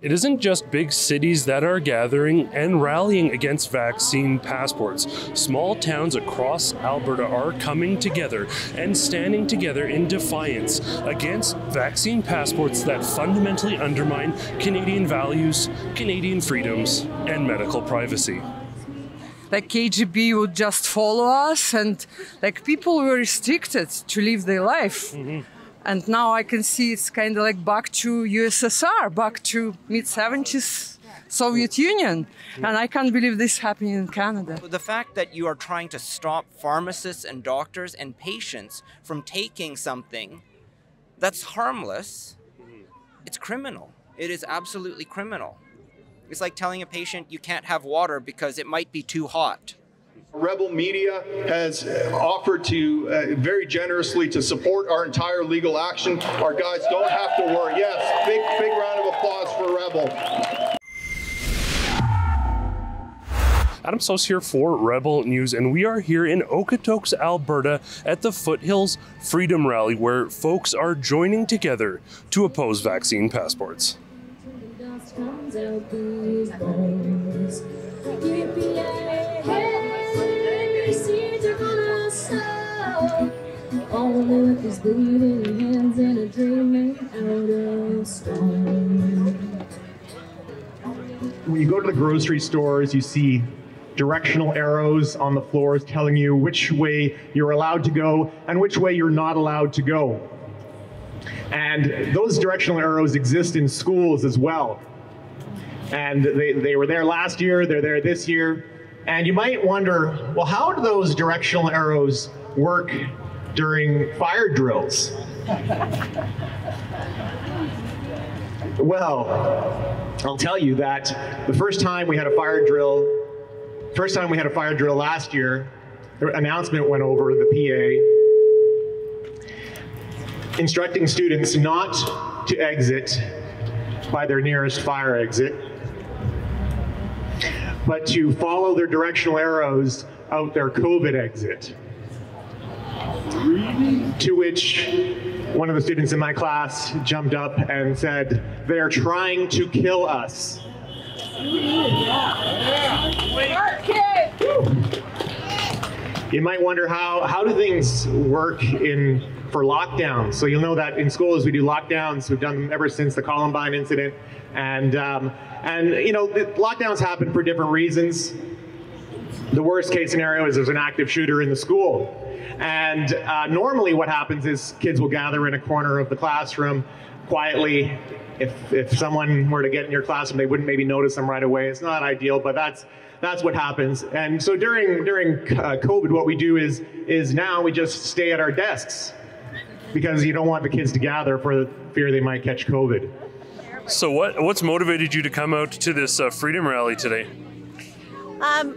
It isn't just big cities that are gathering and rallying against vaccine passports. Small towns across Alberta are coming together and standing together in defiance against vaccine passports that fundamentally undermine Canadian values, Canadian freedoms, and medical privacy. Like KGB would just follow us, and like people were restricted to live their life. And now I can see it's kind of like back to USSR, back to mid-70s Soviet Union. And I can't believe this happening in Canada. The fact that you are trying to stop pharmacists and doctors and patients from taking something that's harmless, it's criminal. It is absolutely criminal. It's like telling a patient you can't have water because it might be too hot. Rebel Media has offered to very generously to support our entire legal action. Our guys don't have to worry. Yes, big round of applause for Rebel. Adam Sos here for Rebel News, and we are here in Okotoks, Alberta at the Foothills Freedom Rally, where folks are joining together to oppose vaccine passports. Only with his bleeding hands and a dreaming out of stone. When you go to the grocery stores, you see directional arrows on the floors telling you which way you're allowed to go and which way you're not allowed to go. And those directional arrows exist in schools as well. And they were there last year, they're there this year. And you might wonder, well, how do those directional arrows work during fire drills? Well, I'll tell you that the first time we had a fire drill last year, the announcement went over the PA instructing students not to exit by their nearest fire exit, but to follow their directional arrows out their COVID exit. To which one of the students in my class jumped up and said, "They're trying to kill us." You might wonder how do things work for lockdowns. So you'll know that in schools we do lockdowns. We've done them ever since the Columbine incident, and you know, the lockdowns happen for different reasons. The worst case scenario is there's an active shooter in the school. And normally what happens is kids will gather in a corner of the classroom quietly. If someone were to get in your classroom, they wouldn't maybe notice them right away. It's not ideal, but that's what happens. And so during COVID, what we do is now we just stay at our desks because you don't want the kids to gather for fear they might catch COVID. So what's motivated you to come out to this Freedom Rally today?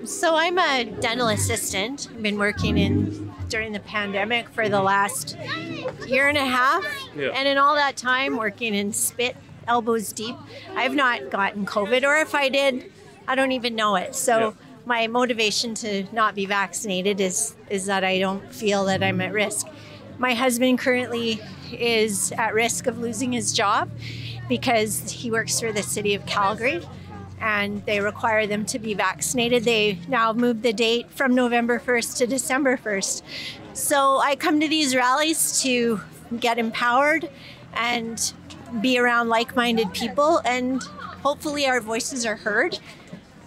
So I'm a dental assistant. I've been working during the pandemic for the last year and a half. Yeah. And in all that time working in spit, elbows deep, I've not gotten COVID, or if I did, I don't even know it. So my motivation to not be vaccinated is that I don't feel that I'm at risk. My husband currently is at risk of losing his job because he works for the city of Calgary, and they require them to be vaccinated. They now moved the date from November 1st to December 1st. So I come to these rallies to get empowered and be around like-minded people, and hopefully our voices are heard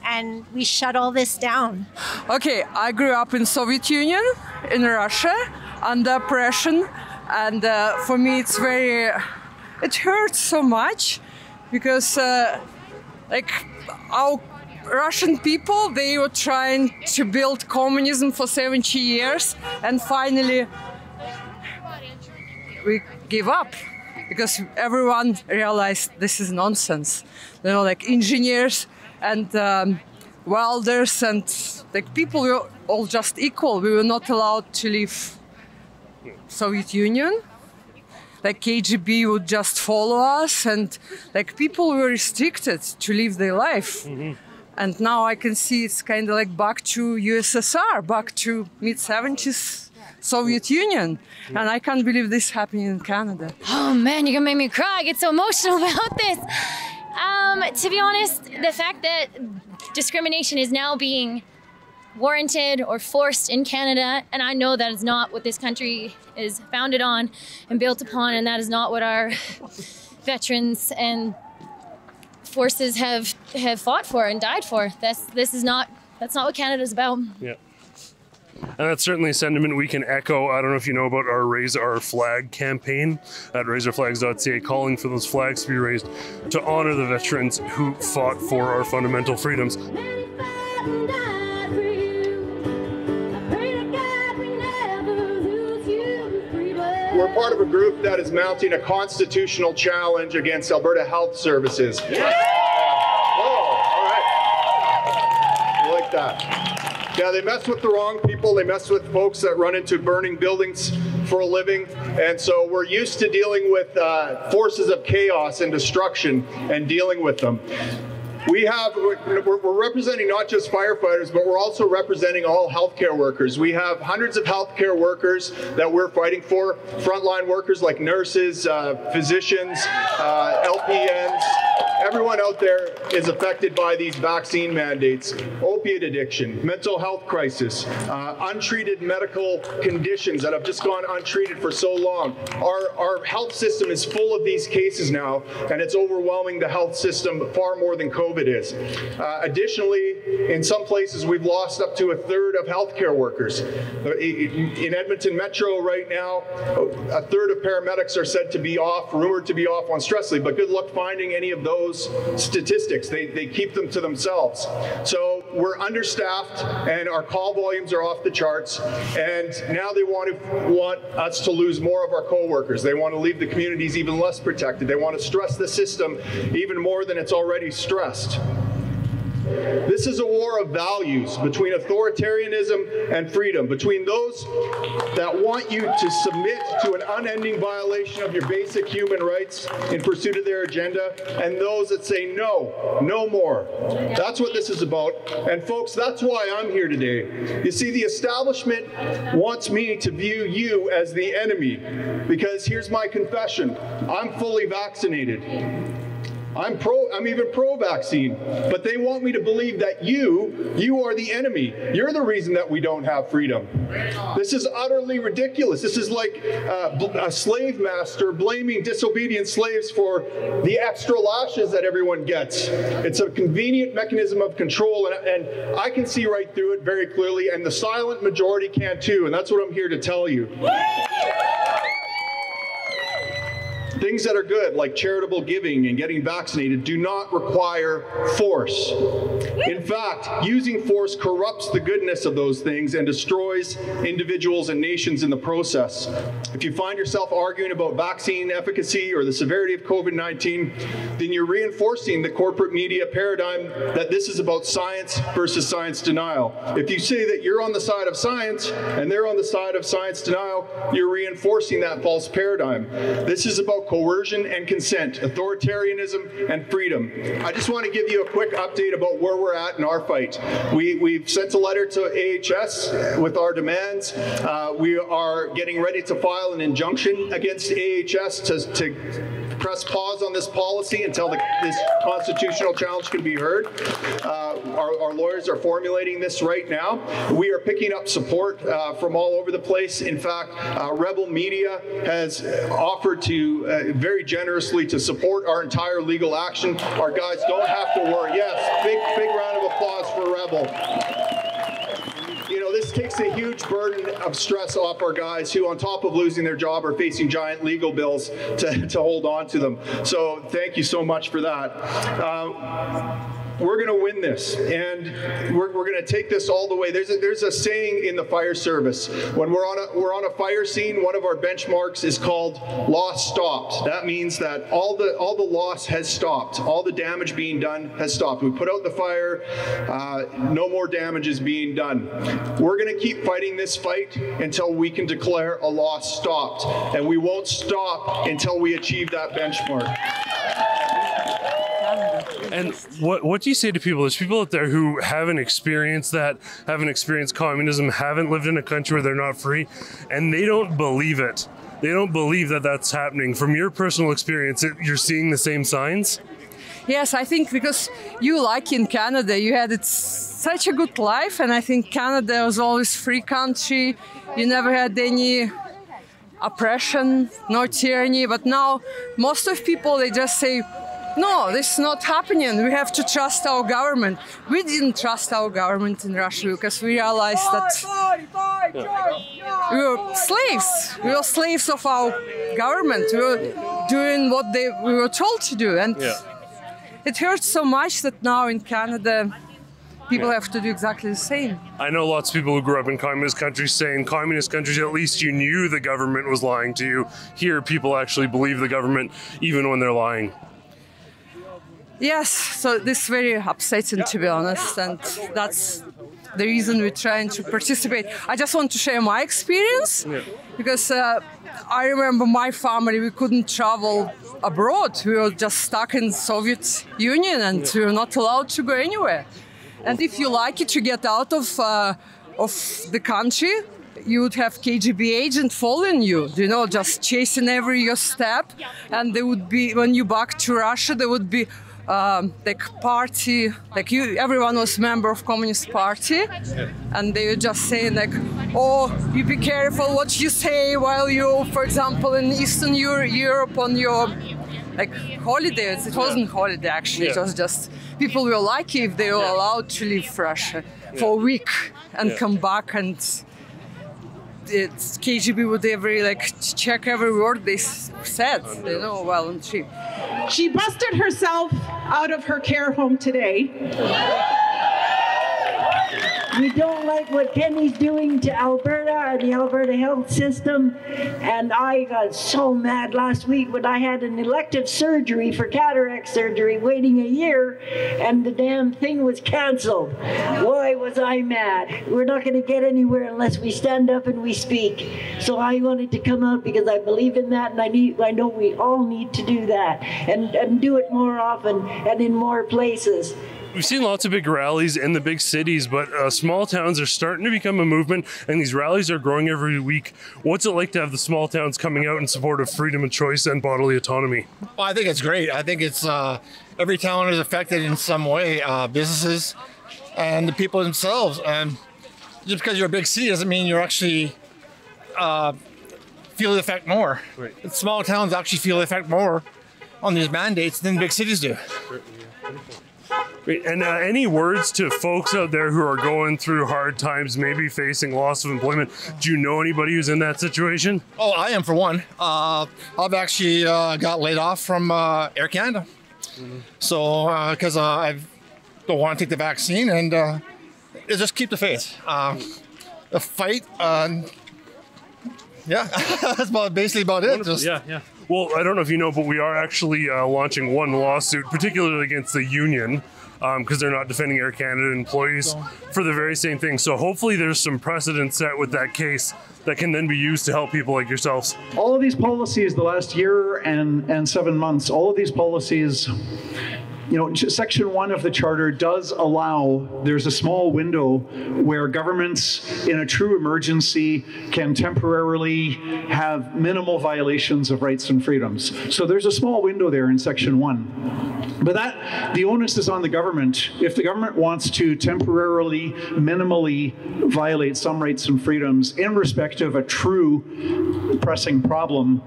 and we shut all this down. Okay, I grew up in Soviet Union, in Russia, under oppression, and for me it hurts so much because like our Russian people, they were trying to build communism for 70 years, and finally we give up because everyone realized this is nonsense. You know, like engineers and welders and like people were all just equal. We were not allowed to leave Soviet Union. Like KGB would just follow us, and like people were restricted to live their life. And now I can see it's kind of like back to USSR, back to mid-70s Soviet Union. And I can't believe this happening in Canada. Oh man, you're gonna make me cry. I get so emotional about this. To be honest, the fact that discrimination is now being warranted or forced in Canada, and I know that is not what this country is founded on and built upon, and that is not what our veterans and forces have fought for and died for. That's not what Canada's about. Yeah. And that's certainly a sentiment we can echo. I don't know if you know about our Raise Our Flag campaign at raiseourflags.ca, calling for those flags to be raised to honor the veterans who fought for our fundamental freedoms. We're part of a group that is mounting a constitutional challenge against Alberta Health Services. Yeah. Oh, all right. I like that. Yeah, they mess with the wrong people. They mess with folks that run into burning buildings for a living. And so we're used to dealing with forces of chaos and destruction and dealing with them. We're representing not just firefighters, but we're also representing all healthcare workers. We have hundreds of healthcare workers that we're fighting for, frontline workers like nurses, physicians, LPNs. Everyone out there is affected by these vaccine mandates, opiate addiction, mental health crisis, untreated medical conditions that have just gone untreated for so long. Our health system is full of these cases now, and it's overwhelming the health system far more than COVID is. Additionally, in some places, we've lost up to a third of healthcare workers. In Edmonton Metro right now, a third of paramedics are said to be off, rumored to be off on stress leave, but good luck finding any of those statistics. They keep them to themselves. So we're understaffed and our call volumes are off the charts, and now they want us to lose more of our co-workers. They want to leave the communities even less protected. They want to stress the system even more than it's already stressed. This is a war of values between authoritarianism and freedom, between those that want you to submit to an unending violation of your basic human rights in pursuit of their agenda, and those that say no, no more. That's what this is about. And folks, that's why I'm here today. You see, the establishment wants me to view you as the enemy, because here's my confession. I'm fully vaccinated. I'm even pro-vaccine, but they want me to believe that you are the enemy. You're the reason that we don't have freedom. This is utterly ridiculous. This is like a slave master blaming disobedient slaves for the extra lashes that everyone gets. It's a convenient mechanism of control, and I can see right through it very clearly, and the silent majority can too, and that's what I'm here to tell you. Things that are good, like charitable giving and getting vaccinated, do not require force. In fact, using force corrupts the goodness of those things and destroys individuals and nations in the process. If you find yourself arguing about vaccine efficacy or the severity of COVID-19, then you're reinforcing the corporate media paradigm that this is about science versus science denial. If you say that you're on the side of science and they're on the side of science denial, you're reinforcing that false paradigm. This is about coercion and consent, authoritarianism and freedom. I just want to give you a quick update about where we're at in our fight. We've sent a letter to AHS with our demands. We are getting ready to file an injunction against AHS to press pause on this policy until this constitutional challenge can be heard. Our lawyers are formulating this right now. We are picking up support from all over the place. In fact, Rebel Media has offered to very generously to support our entire legal action. Our guys don't have to worry. Yes, big round of applause for Rebel. You know, this takes a huge burden of stress off our guys who, on top of losing their job, are facing giant legal bills to hold on to them. So thank you so much for that. We're going to win this, and we're going to take this all the way. There's a saying in the fire service. When we're on a fire scene, one of our benchmarks is called loss stopped. That means that all the loss has stopped. All the damage being done has stopped. We put out the fire. No more damage is being done. We're going to keep fighting this fight until we can declare a loss stopped, and we won't stop until we achieve that benchmark. And what do you say to people? There's people out there who haven't experienced that, haven't experienced communism, haven't lived in a country where they're not free, and they don't believe it. They don't believe that that's happening. From your personal experience, you're seeing the same signs? Yes, I think because you, like in Canada, you had such a good life, and I think Canada was always free country. You never had any oppression, no tyranny. But now, most of people, they just say, no, this is not happening. We have to trust our government. We didn't trust our government in Russia because we realized that we were slaves. We were slaves of our government. We were doing what we were told to do. And it hurts so much that now in Canada, people have to do exactly the same. I know lots of people who grew up in communist countries saying communist countries, at least you knew the government was lying to you. Here, people actually believe the government even when they're lying. Yes, so this is very upsetting, to be honest, and that's the reason we're trying to participate. I just want to share my experience, because I remember my family, we couldn't travel abroad. We were just stuck in the Soviet Union, and we were not allowed to go anywhere. And if you like it to get out of the country, you would have KGB agent following you, you know, just chasing every your step. And they would be, when you back to Russia, there would be like party, like everyone was member of Communist Party, and they were just saying like, oh, you be careful what you say while you, for example, in Eastern Europe on your like holidays. It wasn't holiday actually, it was just people were lucky if they were allowed to leave Russia for a week and come back, and KGB would check every word they said, you know, while on trip. She busted herself out of her care home today. We don't like what Kenny's doing to Alberta and the Alberta health system. And I got so mad last week when I had an elective surgery for cataract surgery waiting a year, and the damn thing was canceled. Why was I mad? We're not going to get anywhere unless we stand up and we speak. So I wanted to come out because I believe in that, and I know we all need to do that and do it more often and in more places. We've seen lots of big rallies in the big cities, but small towns are starting to become a movement, and these rallies are growing every week. What's it like to have the small towns coming out in support of freedom of choice and bodily autonomy? Well, I think it's great. I think it's every town is affected in some way, businesses and the people themselves. And just because you're a big city doesn't mean you're actually feel the effect more. Right. Small towns actually feel the effect more on these mandates than big cities do. And any words to folks out there who are going through hard times, maybe facing loss of employment? Do you know anybody who's in that situation? Oh, I am, for one. I've actually got laid off from Air Canada. So, because I don't want to take the vaccine, and just keep the faith. The fight, that's basically about it. Well, I don't know if you know, but we are actually launching one lawsuit, particularly against the union, because they're not defending Air Canada employees for the very same thing. So hopefully there's some precedent set with that case that can then be used to help people like yourselves. All of these policies, the last year and 7 months, all of these policies, you know, Section 1 of the Charter does allow, there's a small window where governments in a true emergency can temporarily have minimal violations of rights and freedoms. So there's a small window there in Section 1. But the onus is on the government. If the government wants to temporarily, minimally violate some rights and freedoms in respect of a true pressing problem,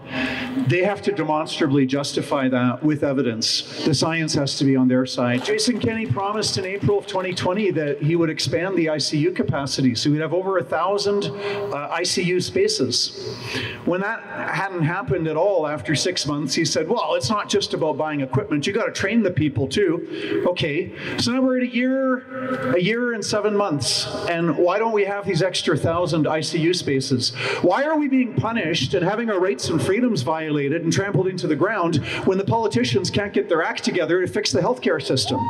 they have to demonstrably justify that with evidence. The science has to be on their side. Jason Kenney promised in April of 2020 that he would expand the ICU capacity, so we'd have over 1,000 ICU spaces. When that hadn't happened at all after 6 months, he said, well, it's not just about buying equipment, you got to train the people too. Okay, so now we're at a year and 7 months, and why don't we have these extra 1,000 ICU spaces? Why are we being punished and having our rights and freedoms violated and trampled into the ground when the politicians can't get their act together to fix the healthcare system?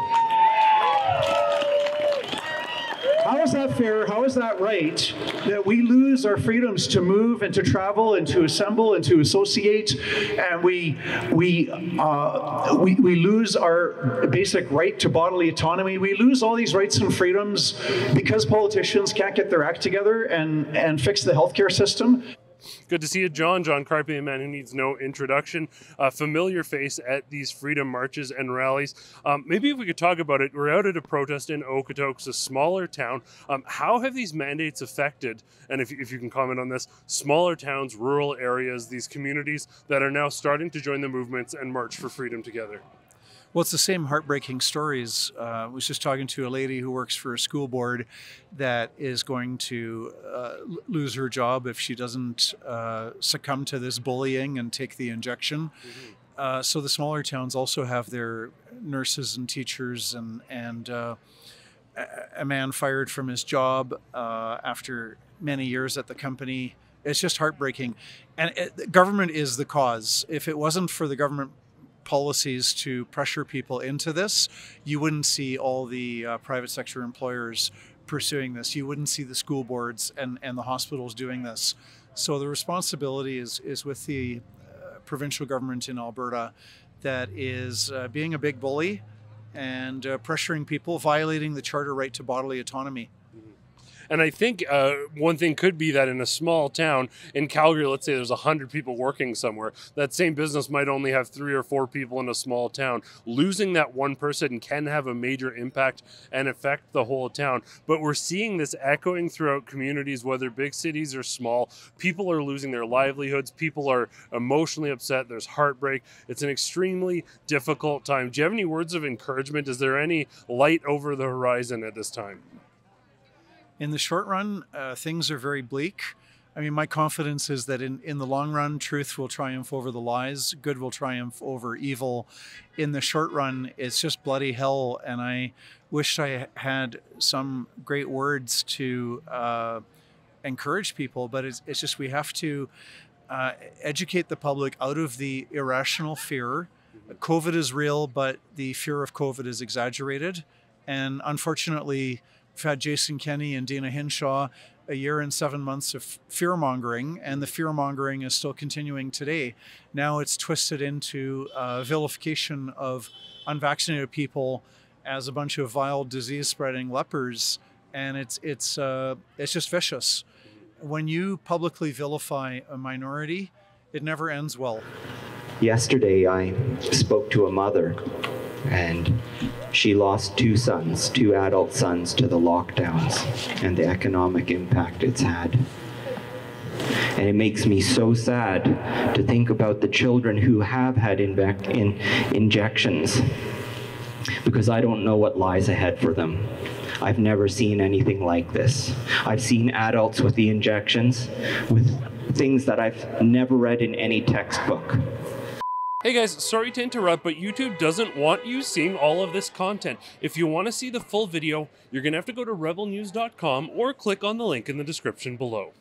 How is that fair? How is that right that we lose our freedoms to move and to travel and to assemble and to associate, and we lose our basic right to bodily autonomy? We lose all these rights and freedoms because politicians can't get their act together and fix the healthcare system. Good to see you, John. John Carpe, a man who needs no introduction, a familiar face at these freedom marches and rallies. Maybe if we could talk about it, we're out at a protest in Okotoks, a smaller town. How have these mandates affected, and if you can comment on this, smaller towns, rural areas, these communities that are now starting to join the movements and march for freedom together? Well, it's the same heartbreaking stories. I was just talking to a lady who works for a school board that is going to lose her job if she doesn't succumb to this bullying and take the injection. Mm-hmm. So the smaller towns also have their nurses and teachers, and a man fired from his job after many years at the company. It's just heartbreaking. And government is the cause. If it wasn't for the government policies to pressure people into this, you wouldn't see all the private sector employers pursuing this. You wouldn't see the school boards and the hospitals doing this. So the responsibility is with the provincial government in Alberta that is being a big bully and pressuring people, violating the charter right to bodily autonomy. And I think one thing could be that in a small town, in Calgary, let's say there's 100 people working somewhere, that same business might only have 3 or 4 people in a small town. Losing that one person can have a major impact and affect the whole town. But we're seeing this echoing throughout communities, whether big cities or small. People are losing their livelihoods. People are emotionally upset. There's heartbreak. It's an extremely difficult time. Do you have any words of encouragement? Is there any light over the horizon at this time? In the short run, things are very bleak. I mean, my confidence is that in the long run, truth will triumph over the lies, good will triumph over evil. In the short run, it's just bloody hell, and I wish I had some great words to encourage people, but it's just we have to educate the public out of the irrational fear. COVID is real, but the fear of COVID is exaggerated, and unfortunately, we've had Jason Kenney and Dina Hinshaw a year and 7 months of fear-mongering, and the fear-mongering is still continuing today. Now it's twisted into vilification of unvaccinated people as a bunch of vile disease-spreading lepers, and it's just vicious. When you publicly vilify a minority, it never ends well. Yesterday, I spoke to a mother, and she lost 2 sons, 2 adult sons, to the lockdowns and the economic impact it's had. And it makes me so sad to think about the children who have had injections, because I don't know what lies ahead for them. I've never seen anything like this. I've seen adults with the injections, with things that I've never read in any textbook. Hey guys, sorry to interrupt, but YouTube doesn't want you seeing all of this content. If you want to see the full video, you're going to have to go to rebelnews.com or click on the link in the description below.